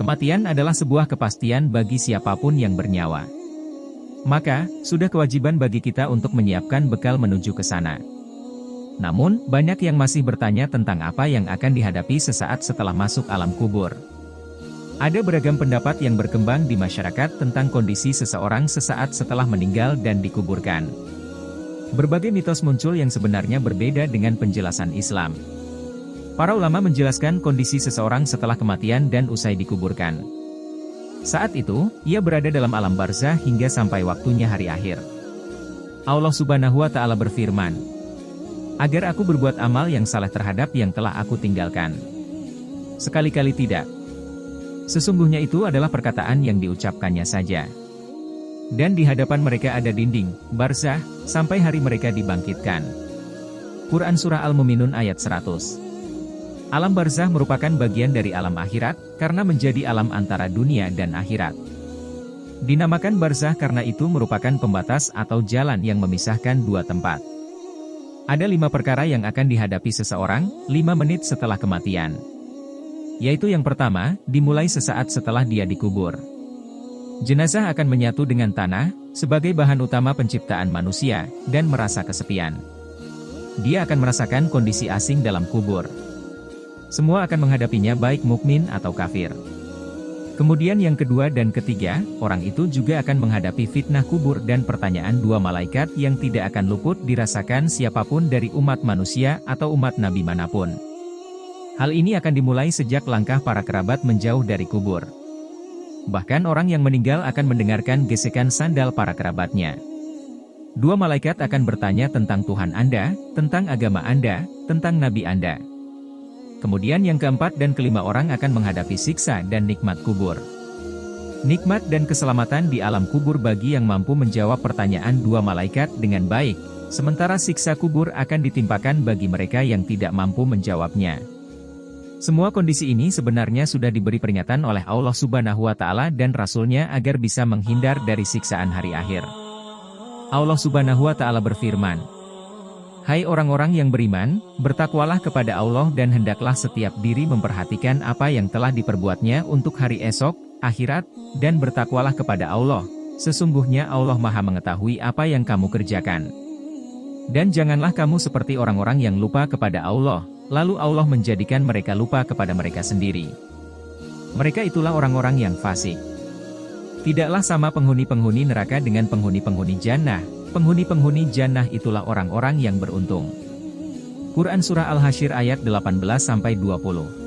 Kematian adalah sebuah kepastian bagi siapapun yang bernyawa. Maka, sudah kewajiban bagi kita untuk menyiapkan bekal menuju ke sana. Namun, banyak yang masih bertanya tentang apa yang akan dihadapi sesaat setelah masuk alam kubur. Ada beragam pendapat yang berkembang di masyarakat tentang kondisi seseorang sesaat setelah meninggal dan dikuburkan. Berbagai mitos muncul yang sebenarnya berbeda dengan penjelasan Islam. Para ulama menjelaskan kondisi seseorang setelah kematian dan usai dikuburkan. Saat itu, ia berada dalam alam barzah hingga sampai waktunya hari akhir. Allah Subhanahu wa Ta'ala berfirman, "Agar aku berbuat amal yang saleh terhadap yang telah aku tinggalkan. Sekali-kali tidak. Sesungguhnya itu adalah perkataan yang diucapkannya saja. Dan di hadapan mereka ada dinding, barzah, sampai hari mereka dibangkitkan." Quran Surah Al-Mu'minun ayat 100. Alam barzah merupakan bagian dari alam akhirat, karena menjadi alam antara dunia dan akhirat. Dinamakan barzah karena itu merupakan pembatas atau jalan yang memisahkan dua tempat. Ada 5 perkara yang akan dihadapi seseorang, 5 menit setelah kematian. Yaitu yang pertama, dimulai sesaat setelah dia dikubur. Jenazah akan menyatu dengan tanah, sebagai bahan utama penciptaan manusia, dan merasa kesepian. Dia akan merasakan kondisi asing dalam kubur. Semua akan menghadapinya baik mukmin atau kafir. Kemudian yang kedua dan ketiga, orang itu juga akan menghadapi fitnah kubur dan pertanyaan 2 malaikat yang tidak akan luput dirasakan siapapun dari umat manusia atau umat nabi manapun. Hal ini akan dimulai sejak langkah para kerabat menjauh dari kubur. Bahkan orang yang meninggal akan mendengarkan gesekan sandal para kerabatnya. 2 malaikat akan bertanya tentang Tuhan Anda, tentang agama Anda, tentang nabi Anda. Kemudian yang keempat dan kelima orang akan menghadapi siksa dan nikmat kubur. Nikmat dan keselamatan di alam kubur bagi yang mampu menjawab pertanyaan 2 malaikat dengan baik, sementara siksa kubur akan ditimpakan bagi mereka yang tidak mampu menjawabnya. Semua kondisi ini sebenarnya sudah diberi peringatan oleh Allah Subhanahu wa Ta'ala dan Rasul-Nya agar bisa menghindar dari siksaan hari akhir. Allah Subhanahu wa Ta'ala berfirman, "Hai orang-orang yang beriman, bertakwalah kepada Allah dan hendaklah setiap diri memperhatikan apa yang telah diperbuatnya untuk hari esok, akhirat, dan bertakwalah kepada Allah, sesungguhnya Allah Maha mengetahui apa yang kamu kerjakan. Dan janganlah kamu seperti orang-orang yang lupa kepada Allah, lalu Allah menjadikan mereka lupa kepada mereka sendiri. Mereka itulah orang-orang yang fasik. Tidaklah sama penghuni-penghuni neraka dengan penghuni-penghuni jannah. Penghuni-penghuni jannah itulah orang-orang yang beruntung." Quran Surah Al-Hasyr ayat 18-20.